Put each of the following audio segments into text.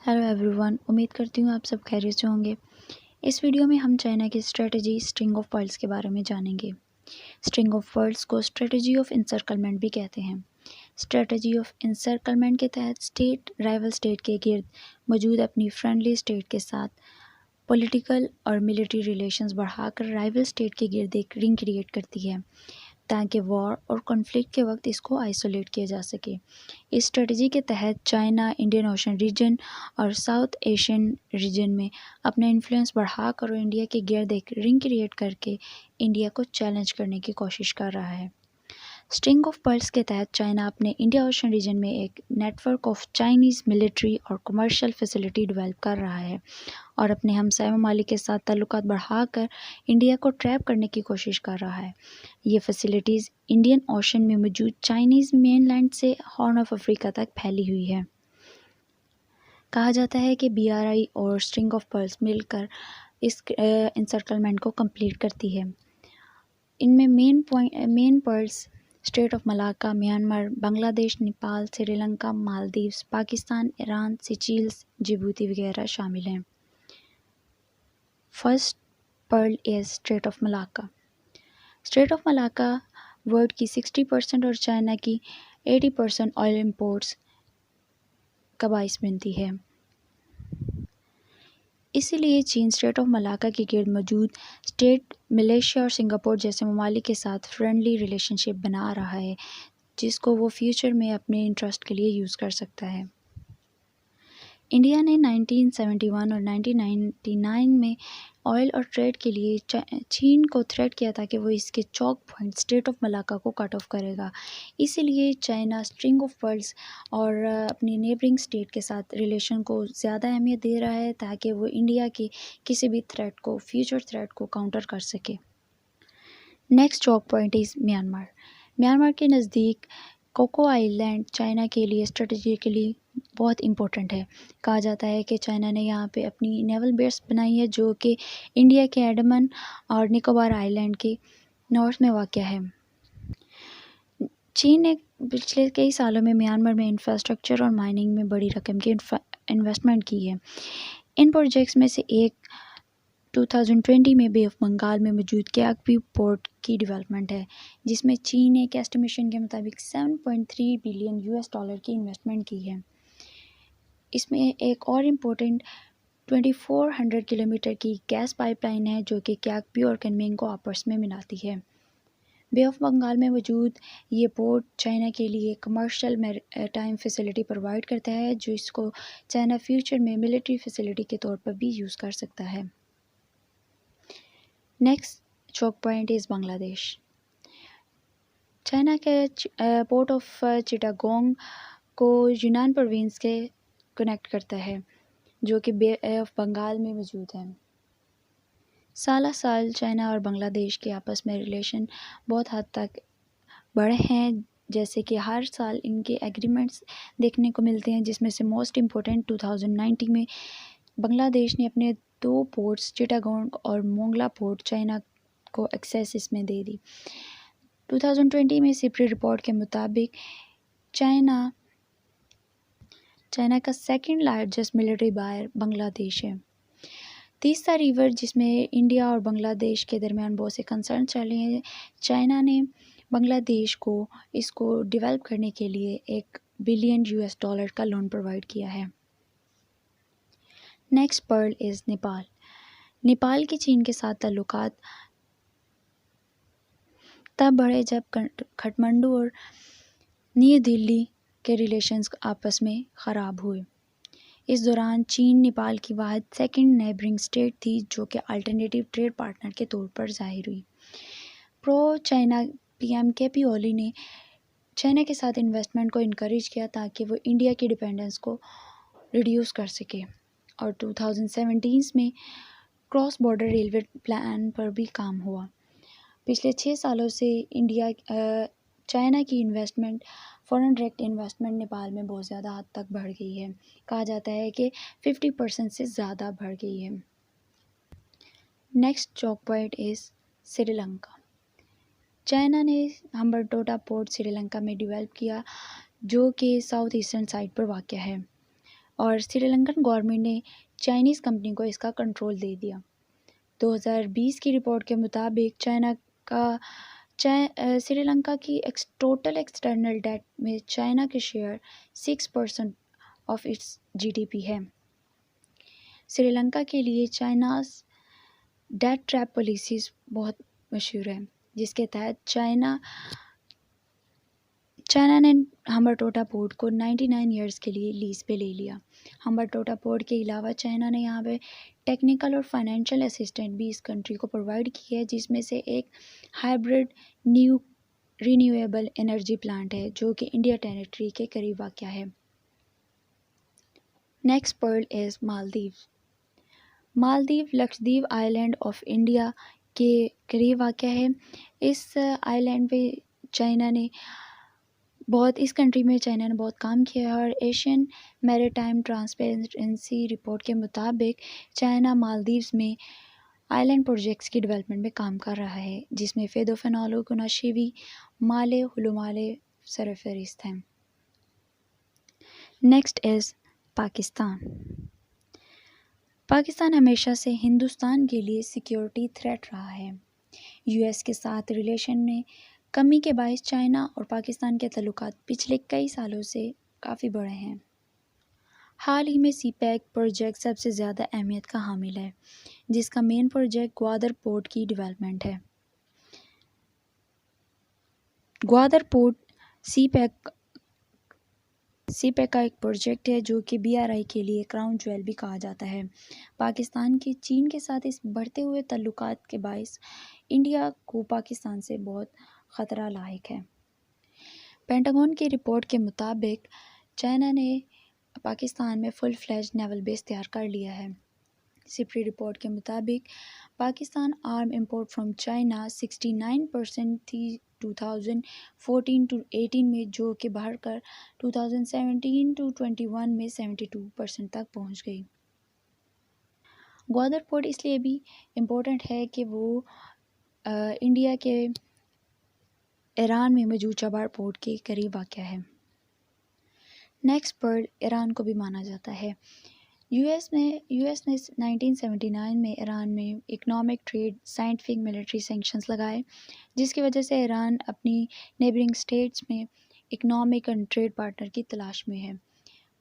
Hello everyone, उम्मीद करती हूँ आप सब खैरियत से होंगे। इस वीडियो में हम चाइना की स्ट्रेटजी स्ट्रिंग ऑफ पर्ल्स के बारे में जानेंगे। स्ट्रिंग ऑफ पर्ल्स को स्ट्रेटजी ऑफ इंसर्कलमेंट भी कहते हैं। स्ट्रेटजी ऑफ इंसर्कलमेंट के तहत स्टेट राइवल स्टेट के गिर्द मौजूद अपनी फ्रेंडली स्टेट के साथ पॉलिटिकल और मिलिट्री रिलेशंस बढ़ाकर राइवल स्टेट के गिर्द एक रिंग क्रिएट करती है ताकि वॉर और कॉन्फ्लिक्ट के वक्त इसको आइसोलेट किया जा सके। इस स्ट्रेटजी के तहत चाइना इंडियन ओशन रीजन और साउथ एशियन रीजन में अपना इन्फ्लुएंस बढ़ाकर और इंडिया के गिर्द एक रिंग क्रिएट करके इंडिया को चैलेंज करने की कोशिश कर रहा है। स्ट्रिंग ऑफ पर्ल्स के तहत चाइना अपने इंडिया ओशन रीजन में एक नेटवर्क ऑफ चाइनीज़ मिलिट्री और कमर्शियल फैसिलिटी डेवलप कर रहा है और अपने हमसाय ममालिक के साथ ताल्लुकात बढ़ाकर इंडिया को ट्रैप करने की कोशिश कर रहा है। ये फैसिलिटीज़ इंडियन ओशन में मौजूद चाइनीज़ मेनलैंड से हॉर्न ऑफ अफ्रीका तक फैली हुई है। कहा जाता है कि BRI और स्ट्रिंग ऑफ पर्ल्स मिलकर इस इंसर्कलमेंट को कंप्लीट करती है। इनमें main pearls strait of Malacca, Myanmar, Bangladesh, Nepal, Sri Lanka, Maldives, Pakistan, Iran, Seychelles, Djibouti वगैरह शामिल हैं। First pearl is strait of Malacca. Strait of Malacca world की 60% और चाइना की 80% ऑयल इंपोर्ट्स का बाइस बनती है। इसीलिए चीन स्ट्रेट ऑफ मलाक्का के गिर्द मौजूद स्टेट मलेशिया और सिंगापुर जैसे ममालिक के साथ फ्रेंडली रिलेशनशिप बना रहा है, जिसको वो फ्यूचर में अपने इंटरेस्ट के लिए यूज़ कर सकता है। इंडिया ने 1971 और 1999 में ऑयल और ट्रेड के लिए चीन को थ्रेट किया था कि वो इसके चौक पॉइंट स्ट्रेट ऑफ मलाक्का को कट ऑफ करेगा। इसीलिए चाइना स्ट्रिंग ऑफ पर्ल्स और अपनी नेबरिंग स्टेट के साथ रिलेशन को ज़्यादा अहमियत दे रहा है ताकि वो इंडिया की किसी भी थ्रेट को फ्यूचर थ्रेट को काउंटर कर सके। Next Chowk point is Myanmar. Myanmar के नज़दीक कोको आइलैंड चाइना के लिए स्ट्रेटजिकली बहुत इम्पोर्टेंट है। कहा जाता है कि चाइना ने यहाँ पे अपनी नेवल बेस बनाई है जो कि इंडिया के अंडमान और निकोबार आइलैंड के नॉर्थ में वाक़ है। चीन ने पिछले कई सालों में म्यांमार में इंफ्रास्ट्रक्चर और माइनिंग में बड़ी रकम की इन्वेस्टमेंट की है। इन प्रोजेक्ट्स में से एक 2020 में बे ऑफ बंगाल में मौजूद क्याकपी पोर्ट की डेवलपमेंट है, जिसमें चीन ने एक एस्टिमेशन के मुताबिक $7.3 बिलियन की इन्वेस्टमेंट की है। इसमें एक और इम्पोर्टेंट 2400 किलोमीटर की गैस पाइपलाइन है जो कि क्याकपी और कनमिंग को आपस में मिलाती है। बे ऑफ बंगाल में मौजूद ये पोर्ट चाइना के लिए कमर्शियल मैरीटाइम फैसिलिटी प्रोवाइड करता है, जो इसको चाइना फ्यूचर में मिलिट्री फैसिलिटी के तौर पर भी यूज़ कर सकता है। Next Chowk point is Bangladesh. China के पोर्ट ऑफ चिटागोंग को यूनान प्रोविंस के कनेक्ट करता है जो कि बे ऑफ बंगाल में मौजूद है। साल चाइना और बांग्लादेश के आपस में रिलेशन बहुत हद तक बढ़े हैं, जैसे कि हर साल इनके एग्रीमेंट्स देखने को मिलते हैं, जिसमें से मोस्ट इम्पोर्टेंट 2019 में बांग्लादेश ने अपने 2 पोर्ट्स चिटागोंग और मोंगला पोर्ट चाइना को एक्सेस इसमें दे दी। 2020 में सिप्री रिपोर्ट के मुताबिक चाइना का second largest military buyer Bangladesh है। तीसरा रिवर जिसमें इंडिया और बांग्लादेश के दरमियान बहुत से कंसर्न चले हैं, चाइना ने बांग्लादेश को इसको डेवलप करने के लिए $1 बिलियन का लोन प्रोवाइड किया है। Next pearl is Nepal. Nepal के चीन के साथ ताल्लुकात तब बढ़े जब काठमांडू और न्यू दिल्ली के रिलेशंस आपस में ख़राब हुए। इस दौरान चीन नेपाल की वाहिद सेकंड नेबरिंग स्टेट थी जो कि अल्टरनेटिव ट्रेड पार्टनर के तौर पर ज़ाहिर हुई। प्रो चाइना PM KP ओली ने चाइना के साथ इन्वेस्टमेंट को इनकरेज किया ताकि वो इंडिया की डिपेंडेंस को रिड्यूस कर सके, और 2017 में क्रॉस बॉर्डर रेलवे प्लान पर भी काम हुआ। पिछले 6 सालों से चाइना की investment foreign direct investment Nepal में बहुत ज़्यादा हद तक बढ़ गई है। कहा जाता है कि 50% से ज़्यादा बढ़ गई है। Next Chowk point is Sri Lanka. China ने हम्बनटोटा पोर्ट श्रीलंका में डेवलप किया जो कि साउथ ईस्टर्न साइड पर वाक़ है। اور سری لنکن گورنمنٹ نے چائنیز کمپنی کو اس کا کنٹرول دے دیا۔ 2020 کی رپورٹ کے مطابق سری لنکا کی ٹوٹل ایکسٹرنل ڈیٹ میں چائنا کے شیئر 6% آف اٹس GDP ہے۔ سری لنکا کے لیے چائناز ڈیٹ ٹریپ پالیسیز بہت مشہور ہے، جس کے تحت چائنا نے ہمبر پورٹ کو 99 ایئرز کے لیے لیز پہ لے لیا۔ ہمبر پورٹ کے علاوہ چائنا نے یہاں پہ ٹیکنیکل اور فائنینشیل اسسٹنٹ بھی اس کنٹری کو پرووائڈ کی ہے، جس میں سے ایک ہائبرڈ رینیویبل انرجی پلانٹ ہے جو کہ انڈیا ٹیریٹری کے قریب واقع ہے۔ Next pearl is Maldives. Maldives Lakshadweep island of India کے قریب واقع ہے۔ اس آئی لینڈ پہ اس کنٹری میں چائنا نے بہت کام کیا ہے، اور ایشین میریٹائم ٹرانسپیرنسی رپورٹ کے مطابق چائنا مالدیوز میں آئی لینڈ پروجیکٹس کی ڈیولپمنٹ میں کام کر رہا ہے، جس میں فیدو فینالو، کناشیوی، مالے، ہلومالے سرفہرست ہیں۔ Next is Pakistan. پاکستان ہمیشہ سے ہندوستان کے لیے سیکیورٹی تھریٹ رہا ہے۔ US کے ساتھ ریلیشن میں کمی کے باعث چائنا اور پاکستان کے تعلقات پچھلے کئی سالوں سے کافی بڑھے ہیں۔ حال ہی میں CPEC پروجیکٹ سب سے زیادہ اہمیت کا حامل ہے، جس کا مین پروجیکٹ گوادر پورٹ کی ڈیولپمنٹ ہے۔ گوادر پورٹ CPEC کا ایک پروجیکٹ ہے جو کہ BRI کے لیے کراؤن جویل بھی کہا جاتا ہے۔ پاکستان کی چین کے ساتھ اس بڑھتے ہوئے تعلقات کے باعث انڈیا کو پاکستان سے بہت خطرہ لاحق ہے۔ پینٹاگون کی رپورٹ کے مطابق چائنا نے پاکستان میں فل فلیج نیول بیس تیار کر لیا ہے۔ سپری رپورٹ کے مطابق پاکستان آرم امپورٹ فرام چائنا 69% تھی 2014-18 میں، جو کہ بڑھ کر 2017-21 میں 72% تک پہنچ گئی۔ گوادر پورٹ اس لیے بھی امپورٹنٹ ہے کہ وہ انڈیا کے ایران میں موجود چابہار پورٹ کے قریب واقع ہے۔ نیکسٹ پرل ایران کو بھی مانا جاتا ہے۔ US نے 1979 میں ایران میں economic, trade, scientific, military sanctions لگائے، جس کی وجہ سے ایران اپنی نیبرنگ اسٹیٹس میں اکنامک اینڈ ٹریڈ پارٹنر کی تلاش میں ہے۔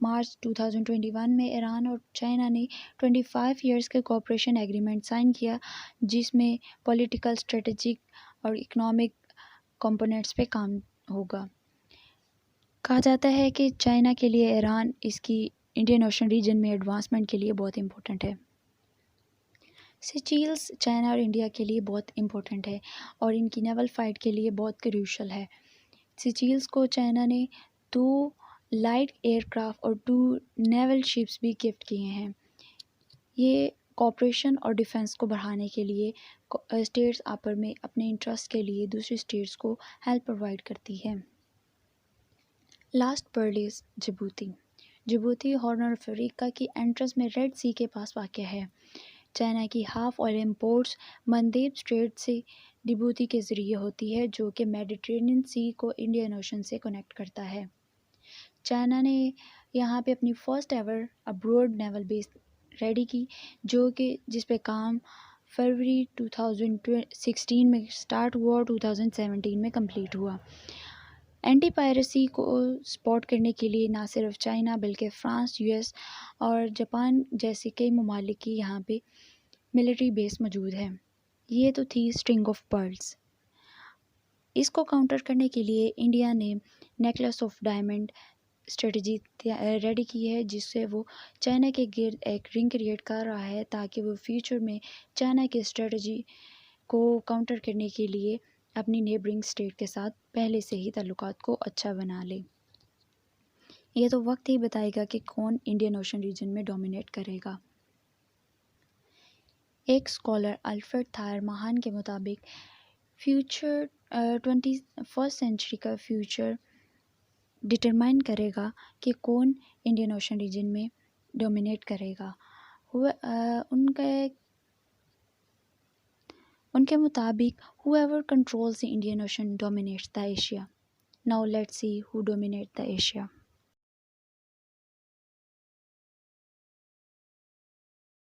مارچ 2021 میں ایران اور چائنا نے 25 ایئرز کے کوآپریشن ایگریمنٹ سائن کیا، جس میں پولیٹیکل، اسٹریٹجک اور اکنامک کمپوننٹس پہ کام ہوگا۔ کہا جاتا ہے کہ چائنا کے لیے ایران اس کی انڈین اوشن ریجن میں ایڈوانسمنٹ کے لیے بہت امپورٹنٹ ہے۔ سیچیلز چائنا اور انڈیا کے لیے بہت امپورٹنٹ ہے اور ان کی نیول فائٹ کے لیے بہت کروشل ہے۔ سیچیلز کو چائنا نے 2 لائٹ ایئر کرافٹ اور 2 نیول شپس بھی گفٹ کیے ہیں۔ یہ کوآپریشن اور ڈیفنس کو بڑھانے کے لیے اسٹیٹس آپس میں اپنے انٹرسٹ کے لیے دوسری اسٹیٹس کو ہیلپ پرووائڈ کرتی ہے۔ Last Pearl is Djibouti. Djibouti horn of Africa کی انٹرنس میں ریڈ سی کے پاس واقع ہے۔ چائنا کی ہاف آئل امپورٹس مندیب اسٹریٹ سے جبوتی کے ذریعے ہوتی ہے، جو کہ میڈیٹرینین سی کو انڈین اوشن سے کنیکٹ کرتا ہے۔ چائنا نے یہاں پہ اپنی فرسٹ ایور ابروڈ نیول بیس ریڈی کی، جس پہ کام فروری 2016 میں سٹارٹ ہوا اور 2017 میں کمپلیٹ ہوا۔ اینٹی پائریسی کو سپورٹ کرنے کے لیے نہ صرف چائنا بلکہ فرانس، US اور جاپان جیسے کئی ممالک کی یہاں پہ ملٹری بیس موجود ہے۔ یہ تو تھی اسٹرنگ آف پرلز۔ اس کو کاؤنٹر کرنے کے لیے انڈیا نے necklace of diamond strategy ready کی ہے، جس سے وہ چائنا کے گرد ایک رنگ کریٹ کر رہا ہے تاکہ وہ فیوچر میں چائنا کی اسٹریٹجی کو کاؤنٹر کرنے کے لیے اپنی نیبرنگ اسٹیٹ کے ساتھ پہلے سے ہی تعلقات کو اچھا بنا لے۔ یہ تو وقت ہی بتائے گا کہ کون انڈین اوشن ریجن میں ڈومینیٹ کرے گا۔ ایک اسکالر الفریڈ تھائر ماہان کے مطابق فیوچر 21 سینچری کا فیوچر ڈٹرمائن کرے گا کہ کون انڈین اوشن ریجن میں ڈومینیٹ کرے گا۔ ان کے مطابق whoever controls the Indian Ocean dominates the Asia. Now let's see who dominates the Asia.